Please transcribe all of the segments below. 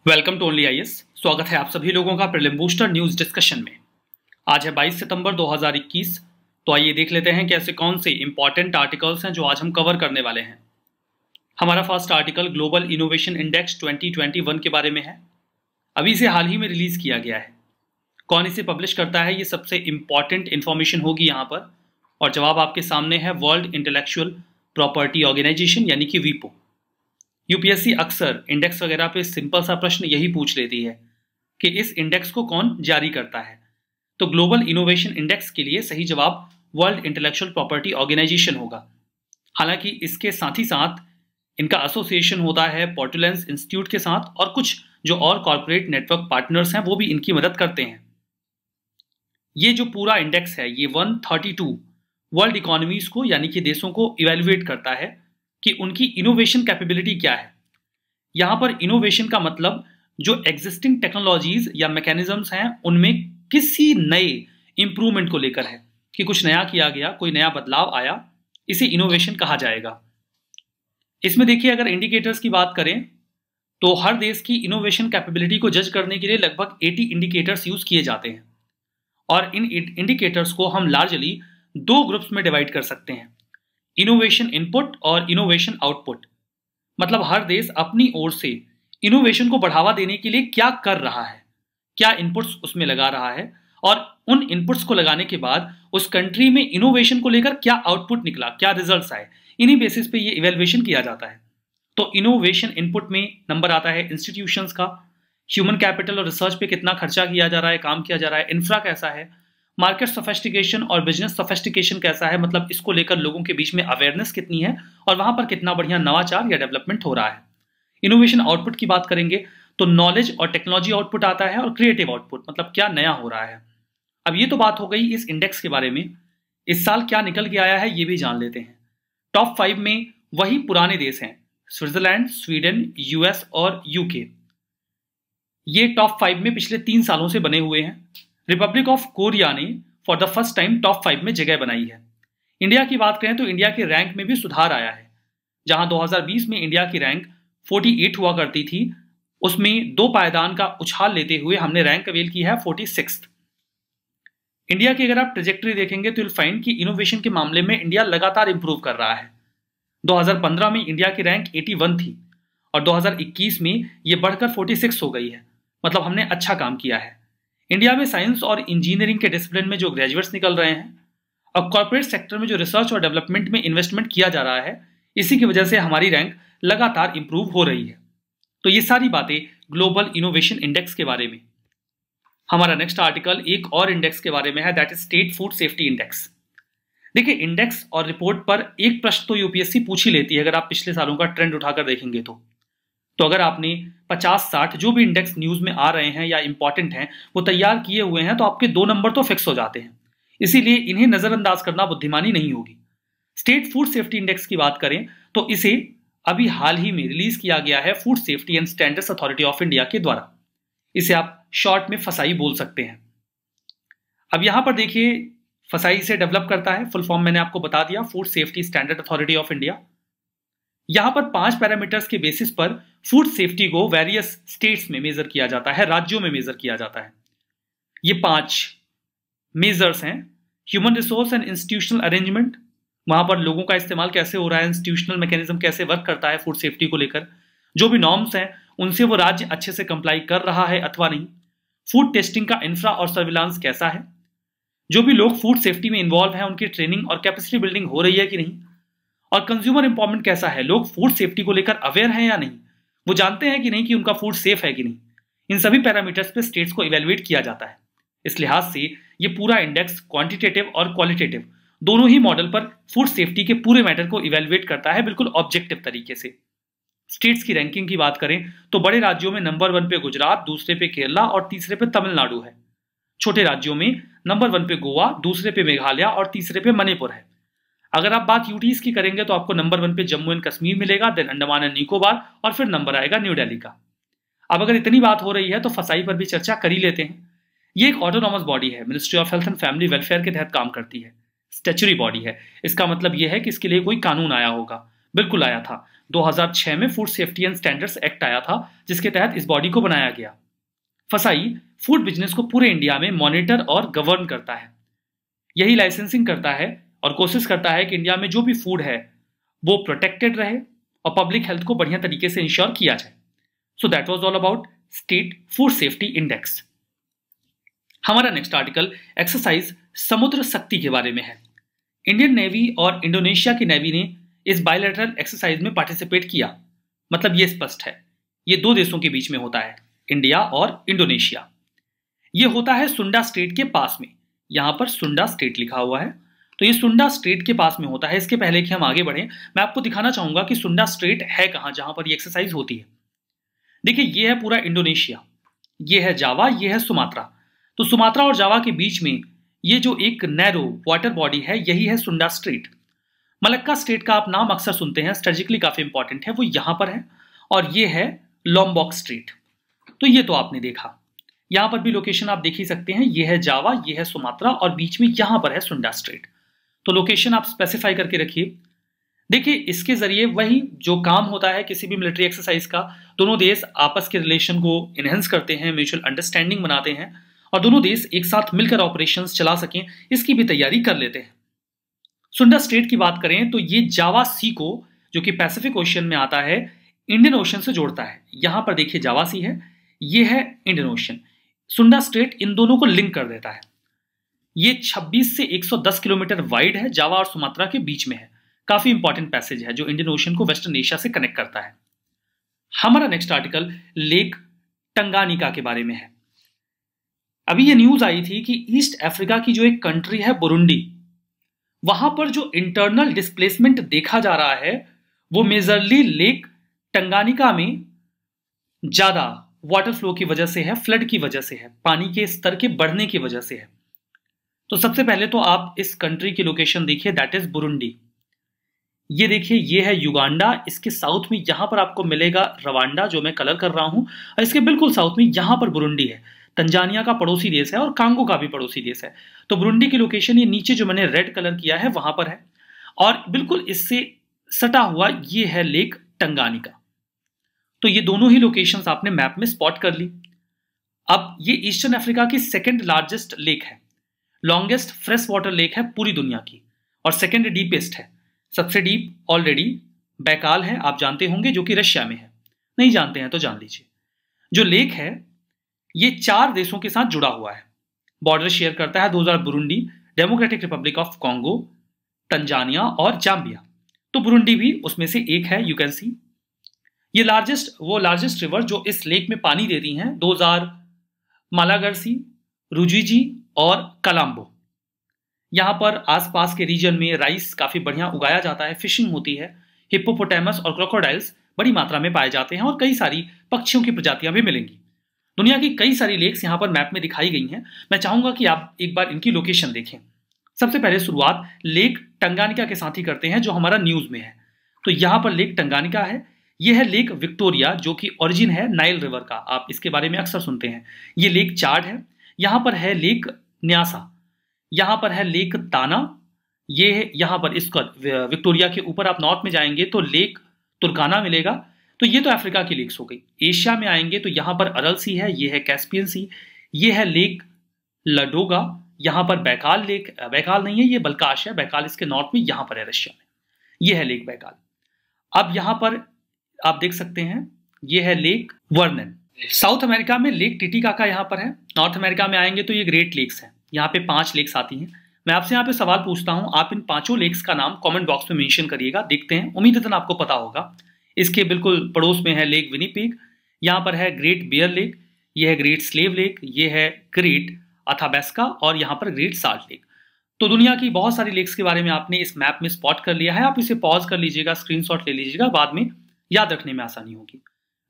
Welcome to only IAS. स्वागत है आप सभी लोगों का प्रीलिम बूस्टर न्यूज डिस्कशन में। आज है 22 सितंबर 2021। तो आइए देख लेते हैं कि ऐसे कौन से इंपॉर्टेंट आर्टिकल्स हैं जो आज हम कवर करने वाले हैं। हमारा first article global innovation index 2021 के बारे में है। अभी इसे हाल ही में रिलीज किया गया है। कौन इसे पब्लिश करता है, ये सबसे इंपॉर्टेंट इंफॉर्मेशन होगी यहाँ पर। और जवाब आपके सामने है, वर्ल्ड इंटेलेक्चुअल प्रॉपर्टी ऑर्गेनाइजेशन यानी कि वीपो। यूपीएससी अक्सर इंडेक्स वगैरह पे सिंपल सा प्रश्न यही पूछ लेती है कि इस इंडेक्स को कौन जारी करता है। तो ग्लोबल इनोवेशन इंडेक्स के लिए सही जवाब वर्ल्ड इंटेलेक्चुअल प्रॉपर्टी ऑर्गेनाइजेशन होगा। हालांकि इसके साथ ही साथ इनका एसोसिएशन होता है पोर्टुलेंस इंस्टीट्यूट के साथ, और कुछ जो और कॉर्पोरेट नेटवर्क पार्टनर्स हैं वो भी इनकी मदद करते हैं। ये जो पूरा इंडेक्स है ये 132 वर्ल्ड इकोनॉमीज को यानी कि देशों को इवेल्युएट करता है कि उनकी इनोवेशन कैपेबिलिटी क्या है। यहां पर इनोवेशन का मतलब जो एग्जिस्टिंग टेक्नोलॉजीज या मैकेनिज्म्स हैं उनमें किसी नए इंप्रूवमेंट को लेकर है कि कुछ नया किया गया, कोई नया बदलाव आया, इसे इनोवेशन कहा जाएगा। इसमें देखिए, अगर इंडिकेटर्स की बात करें तो हर देश की इनोवेशन कैपेबिलिटी को जज करने के लिए लगभग 80 इंडिकेटर्स यूज किए जाते हैं। और इन इंडिकेटर्स को हम लार्जली दो ग्रुप्स में डिवाइड कर सकते हैं, इनोवेशन इनपुट और इनोवेशन आउटपुट। मतलब हर देश अपनी ओर से इनोवेशन को बढ़ावा देने के लिए क्या कर रहा है, क्या इनपुट्स उसमें लगा रहा है, और उन इनपुट्स को लगाने के बाद उस कंट्री में इनोवेशन को लेकर क्या आउटपुट निकला, क्या रिजल्ट्स आए। इन्हीं बेसिस पे ये इवेल्युएशन किया जाता है। तो इनोवेशन इनपुट में नंबर आता है इंस्टीट्यूशंस का, ह्यूमन कैपिटल और रिसर्च पे कितना खर्चा किया जा रहा है, काम किया जा रहा है, इंफ्रा कैसा है, मार्केट सोफिस्टिकेशन और बिजनेस सोफिस्टिकेशन कैसा है, मतलब इसको लेकर लोगों के बीच में अवेयरनेस कितनी है और वहां पर कितना बढ़िया नवाचार या डेवलपमेंट हो रहा है। इनोवेशन आउटपुट की बात करेंगे तो नॉलेज और टेक्नोलॉजी आउटपुट आता है, और क्रिएटिव आउटपुट मतलब क्या नया हो रहा है। अब ये तो बात हो गई इस इंडेक्स के बारे में। इस साल क्या निकल के आया है ये भी जान लेते हैं। टॉप 5 में वही पुराने देश हैं, स्विट्जरलैंड, स्वीडन, यूएस और यूके। ये टॉप 5 में पिछले 3 सालों से बने हुए हैं। रिपब्लिक ऑफ कोरिया ने for the first time top 5 में जगह बनाई है। इंडिया की बात करें तो इंडिया के रैंक में भी सुधार आया है। जहां 2020 में इंडिया की रैंक 48 हुआ करती थी, उसमें 2 पायदान का उछाल लेते हुए हमने रैंक अवेल की है 46। इंडिया की अगर आप ट्रेजेक्टरी देखेंगे तो विल फाइंड कि इनोवेशन के मामले में इंडिया लगातार इंप्रूव कर रहा है। 2015 में इंडिया की रैंक 81 थी और 2021 में यह बढ़कर 46 हो गई है। मतलब हमने अच्छा काम किया है। इंडिया में साइंस और इंजीनियरिंग के डिसिप्लिन में जो ग्रेजुएट्स निकल रहे हैं और कॉर्पोरेट सेक्टर में जो रिसर्च और डेवलपमेंट में इन्वेस्टमेंट किया जा रहा है, इसी की वजह से हमारी रैंक लगातार इंप्रूव हो रही है। तो ये सारी बातें ग्लोबल इनोवेशन इंडेक्स के बारे में। हमारा नेक्स्ट आर्टिकल एक और इंडेक्स के बारे में है, that is state food safety index. देखिए, इंडेक्स और रिपोर्ट पर एक प्रश्न तो यूपीएससी पूछ ही लेती है अगर आप पिछले सालों का ट्रेंड उठाकर देखेंगे तो अगर आपने 50-60 जो भी इंडेक्स न्यूज में आ रहे हैं या इंपॉर्टेंट हैं वो तैयार किए हुए हैं तो आपके 2 नंबर तो फिक्स हो जाते हैं। इसीलिए इन्हें नजरअंदाज करना बुद्धिमानी नहीं होगी। स्टेट फूड सेफ्टी इंडेक्स की बात करें तो इसे अभी हाल ही में रिलीज किया गया है food safety and standards authority of India के द्वारा। इसे आप शॉर्ट में फसाई बोल सकते हैं। अब यहां पर देखिए, फसाई से डेवलप करता है, फुल फॉर्म मैंने आपको बता दिया, food safety standard authority of India. यहां पर 5 पैरामीटर्स के बेसिस पर फूड सेफ्टी को वेरियस स्टेट्स में मेजर किया जाता है, राज्यों में मेजर किया जाता है। ये 5 मेजर्स हैं, human resource and institutional arrangement, वहां पर लोगों का इस्तेमाल कैसे हो रहा है, इंस्टीट्यूशनल मैकेनिज्म कैसे वर्क करता है फूड सेफ्टी को लेकर, जो भी नॉर्म्स हैं उनसे वो राज्य अच्छे से कंप्लाई कर रहा है अथवा नहीं, फूड टेस्टिंग का इंफ्रा और सर्विलांस कैसा है, जो भी लोग फूड सेफ्टी में इन्वॉल्व हैं उनकी ट्रेनिंग और कैपेसिटी बिल्डिंग हो रही है कि नहीं, और कंज्यूमर एम्पावरमेंट कैसा है, लोग फूड सेफ्टी को लेकर अवेयर हैं या नहीं, वो जानते हैं कि नहीं कि उनका फूड सेफ है कि नहीं। इन सभी पैरामीटर्स पे स्टेट्स को इवेलुएट किया जाता है। इस लिहाज से ये पूरा इंडेक्स क्वांटिटेटिव और क्वालिटेटिव दोनों ही मॉडल पर फूड सेफ्टी के पूरे मैटर को इवेलुएट करता है, बिल्कुल ऑब्जेक्टिव तरीके से। स्टेट्स की रैंकिंग की बात करें तो बड़े राज्यों में नंबर 1 पे गुजरात, दूसरे पे केरला और तीसरे पे तमिलनाडु है। छोटे राज्यों में नंबर 1 पे गोवा, दूसरे पे मेघालय और तीसरे पे मणिपुर है। अगर आप बात यूटीज की करेंगे तो आपको नंबर 1 पे जम्मू एंड कश्मीर मिलेगा, देन अंडमान एंड निकोबार, और फिर नंबर आएगा न्यू दिल्ली का। अब अगर इतनी बात हो रही है तो फसाई पर भी चर्चा कर ही लेते हैं। ये एक ऑटोनॉमस बॉडी है, ministry of health and family welfare के तहत काम करती है, स्टैच्यूटरी बॉडी है। इसका मतलब यह है कि इसके लिए कोई कानून आया होगा, बिल्कुल आया था। 2006 में food safety and standards act आया था, जिसके तहत इस बॉडी को बनाया गया। फसाई फूड बिजनेस को पूरे इंडिया में मॉनिटर और गवर्न करता है। यही लाइसेंसिंग करता है और कोशिश करता है कि इंडिया में जो भी फूड है वो प्रोटेक्टेड रहे और पब्लिक हेल्थ को बढ़िया तरीके से इंश्योर किया जाए। So that was all about state food safety index. हमारा नेक्स्ट आर्टिकल एक्सरसाइज समुद्र शक्ति के बारे में है। इंडियन नेवी और इंडोनेशिया की नेवी ने इस बायलैटरल एक्सरसाइज में पार्टिसिपेट किया। मतलब ये स्पष्ट है, ये दो देशों के बीच में होता है, इंडिया और इंडोनेशिया। ये होता है सुंडा स्टेट के पास में। यहां पर सुंडा स्टेट लिखा हुआ है, तो ये सुंडा स्टेट के पास में होता है। इसके पहले कि हम आगे बढ़ें, मैं आपको दिखाना चाहूंगा कि सुंडा स्टेट है कहां, जहां पर ये एक्सरसाइज होती है। देखिए, ये है पूरा इंडोनेशिया, ये है जावा, ये है सुमात्रा। तो सुमात्रा और जावा के बीच में ये जो एक नैरो वाटर बॉडी है, यही है सुंडा स्ट्रेट। मलक्का स्टेट का आप नाम अक्सर सुनते हैं, स्ट्रेटेजिकली काफी इंपॉर्टेंट है, वो यहां पर है। और ये है लॉम्बॉक स्ट्रेट। तो ये तो आपने देखा, यहां पर भी लोकेशन आप देख ही सकते हैं। ये है जावा, ये है सुमात्रा और बीच में यहां पर है सुंडा स्ट्रेट। तो लोकेशन आप स्पेसिफाई करके रखिए। देखिए, इसके जरिए वही जो काम होता है किसी भी मिलिट्री एक्सरसाइज का, दोनों देश आपस के रिलेशन को इनहेंस करते हैं, म्यूचुअल अंडरस्टैंडिंग बनाते हैं और दोनों देश एक साथ मिलकर ऑपरेशंस चला सकें, इसकी भी तैयारी कर लेते हैं। सुंडा स्ट्रेट की बात करें तो ये जावा सी को, जो कि पैसिफिक ओशियन में आता है, इंडियन ओशन से जोड़ता है। यहां पर देखिए जावा सी है, ये है इंडियन ओशन। सुंडा स्ट्रेट इन दोनों को लिंक कर देता है। ये 26 से 110 किलोमीटर वाइड है, जावा और सुमात्रा के बीच में है। काफी इंपॉर्टेंट पैसेज है जो इंडियन ओशन को वेस्टर्न एशिया से कनेक्ट करता है। हमारा नेक्स्ट आर्टिकल लेक टंगानिका के बारे में है। अभी ये न्यूज आई थी कि ईस्ट अफ्रीका की जो एक कंट्री है बुरुंडी, वहां पर जो इंटरनल डिस्प्लेसमेंट देखा जा रहा है वो मेजरली लेक टंगानिका में ज्यादा वाटर फ्लो की वजह से है, फ्लड की वजह से है, पानी के स्तर के बढ़ने की वजह से है। तो सबसे पहले तो आप इस कंट्री की लोकेशन देखिए, दैट इज बुरुंडी। ये देखिए, ये है युगांडा, इसके साउथ में यहां पर आपको मिलेगा रवांडा, जो मैं कलर कर रहा हूं, और इसके बिल्कुल साउथ में यहां पर बुरुंडी है। तंजानिया का पड़ोसी देश है और कांगो का भी पड़ोसी देश है। तो बुरुंडी की लोकेशन ये नीचे जो मैंने रेड कलर किया है वहां पर है, और बिल्कुल इससे सटा हुआ ये है लेक टंगानिका। तो ये दोनों ही लोकेशंस आपने मैप में स्पॉट कर ली। अब ये ईस्टर्न अफ्रीका की सेकेंड लार्जेस्ट लेक है, लॉन्गेस्ट फ्रेश वाटर लेक है पूरी दुनिया की, और सेकेंड डीपेस्ट है। सबसे डीप ऑलरेडी बैकाल है, आप जानते होंगे, जो कि रशिया में है। नहीं जानते हैं तो जान लीजिए। जो लेक है ये 4 देशों के साथ जुड़ा हुआ है, बॉर्डर शेयर करता है। 2000 Burundi, democratic Republic of Congo, Tanzania और जाम्बिया। तो बुरुंडी भी उसमें से एक है, यू कैन सी। ये लार्जेस्ट रिवर जो इस लेक में पानी देती हैं 2000 मालागर्सी, रुजिजी और कलाम्बो। यहां पर आसपास के रीजन में राइस काफी बढ़िया उगाया जाता है, फिशिंग होती है, हिप्पोपोटामस और क्रोकोडाइल्स बड़ी मात्रा में पाए जाते हैं और कई सारी पक्षियों की प्रजातियां भी मिलेंगी। दुनिया की कई सारी लेक्स यहां पर मैप में दिखाई गई हैं। मैं चाहूंगा कि आप एक बार इनकी लोकेशन देखें। सबसे पहले शुरुआत लेक टंगानिका के साथ ही करते हैं, जो हमारा न्यूज में है। तो यहां पर लेक टंगानिका है। यह है लेक विक्टोरिया, जो कि ओरिजिन है नाइल रिवर का, आप इसके बारे में अक्सर सुनते हैं। ये लेक चाड है। यहां पर है लेक न्यासा, यहां पर है लेक ताना, ये है यहां पर इसका विक्टोरिया के ऊपर आप नॉर्थ में जाएंगे तो लेक तुर्काना मिलेगा। तो ये तो अफ्रीका की लेक्स हो गई। एशिया में आएंगे तो यहां पर अरल सी है, ये है कैस्पियन सी, ये है लेक लडोगा, यहां पर बैकाल लेक, बैकाल नहीं है ये बल्काश है, बैकाल इसके नॉर्थ में यहां पर है रशिया में, ये है लेक बैकाल। अब यहां पर आप देख सकते हैं ये है लेक वर्नन। साउथ अमेरिका में लेक टिटिकाका यहां पर है। नॉर्थ अमेरिका में आएंगे तो ये ग्रेट लेक्स है, यहाँ पे 5 लेक्स आती हैं। मैं आपसे यहाँ पे सवाल पूछता हूँ, आप इन 5 लेक्स का नाम कमेंट बॉक्स में मेंशन करिएगा, देखते हैं, उम्मीदन आपको पता होगा। इसके बिल्कुल पड़ोस में है लेक विनीपेग, यहाँ पर है ग्रेट बियर लेक, ये है ग्रेट स्लेव लेक, ये है ग्रेट अथाबेस्का और यहाँ पर ग्रेट साल्ट लेक। तो दुनिया की बहुत सारी लेक्स के बारे में आपने इस मैप में स्पॉट कर लिया है। आप इसे पॉज कर लीजिएगा, स्क्रीनशॉट ले लीजिएगा, बाद में याद रखने में आसानी होगी।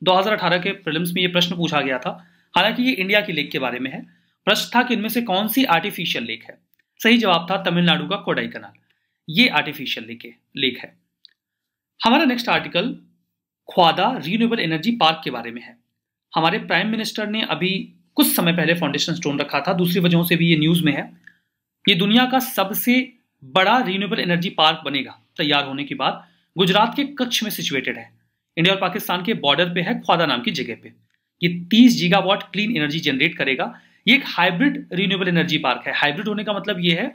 2018 के प्रीलिम्स में ये प्रश्न पूछा गया था, हालांकि ये इंडिया की लेक के बारे में है। प्रश्न था कि इनमें से कौन सी आर्टिफिशियल लेक है। सही जवाब था तमिलनाडु का कोडाई कनाल, ये आर्टिफिशियल लेक है। हमारा next article Khavda renewable energy park के बारे में है। हमारे प्राइम मिनिस्टर ने अभी कुछ समय पहले फाउंडेशन स्टोन रखा था, दूसरी वजहों से भी ये न्यूज में है। ये दुनिया का सबसे बड़ा रिन्यूएबल एनर्जी पार्क बनेगा तैयार होने के बाद, गुजरात के कच्छ में सिचुएटेड है। इंडिया और पाकिस्तान के बॉर्डर पे है, ख्वादा नाम की जगह पे। ये 30 गीगावाट क्लीन एनर्जी जनरेट करेगा। ये एक हाइब्रिड रिन्यूएबल एनर्जी पार्क है। हाइब्रिड होने का मतलब ये है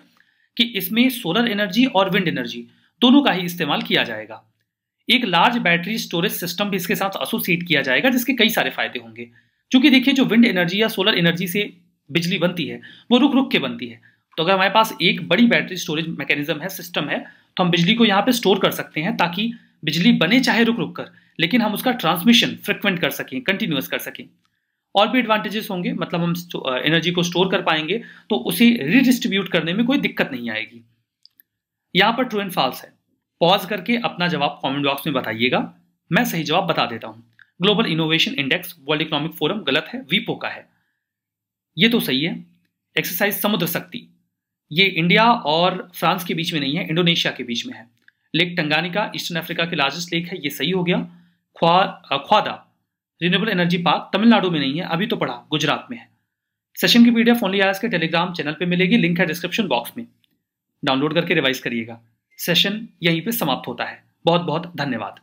कि इसमें सोलर एनर्जी और विंड एनर्जी दोनों का ही इस्तेमाल किया जाएगा। एक लार्ज बैटरी स्टोरेज सिस्टम भी इसके साथ एसोसिएट किया जाएगा, जिसके कई सारे फायदे होंगे। क्योंकि देखिए, जो विंड एनर्जी या सोलर एनर्जी से बिजली बनती है वो रुक रुक के बनती है। तो अगर हमारे पास एक बड़ी बैटरी स्टोरेज मैकेनिज्म है, सिस्टम है, तो हम बिजली को यहाँ पे स्टोर कर सकते हैं ताकि बिजली बने चाहे रुक रुक कर, लेकिन हम उसका ट्रांसमिशन फ्रिक्वेंट कर सकें, कंटिन्यूअस कर सकें। और भी एडवांटेजेस होंगे, मतलब हम एनर्जी को स्टोर कर पाएंगे तो उसे रीडिस्ट्रीब्यूट करने में कोई दिक्कत नहीं आएगी। यहां पर ट्रू एंड फॉल्स है। पॉज करके अपना जवाब कमेंट बॉक्स में बताइएगा, मैं सही जवाब बता देता हूं। Global innovation index world economic forum गलत है, वीपो का है। ये तो सही है। एक्सरसाइज समुद्र शक्ति, ये इंडिया और फ्रांस के बीच में नहीं है, इंडोनेशिया के बीच में है। लेक टंगानिका ईस्टर्न अफ्रीका के लार्जेस्ट लेक है, ये सही हो गया। ख्वादा रिन्यूएबल एनर्जी पार्क तमिलनाडु में नहीं है, अभी तो पढ़ा, गुजरात में है। सेशन की पीडीएफ ओनली आयर्स के टेलीग्राम चैनल पे मिलेगी, लिंक है डिस्क्रिप्शन बॉक्स में। डाउनलोड करके रिवाइज करिएगा। सेशन यहीं पे समाप्त होता है। बहुत बहुत धन्यवाद।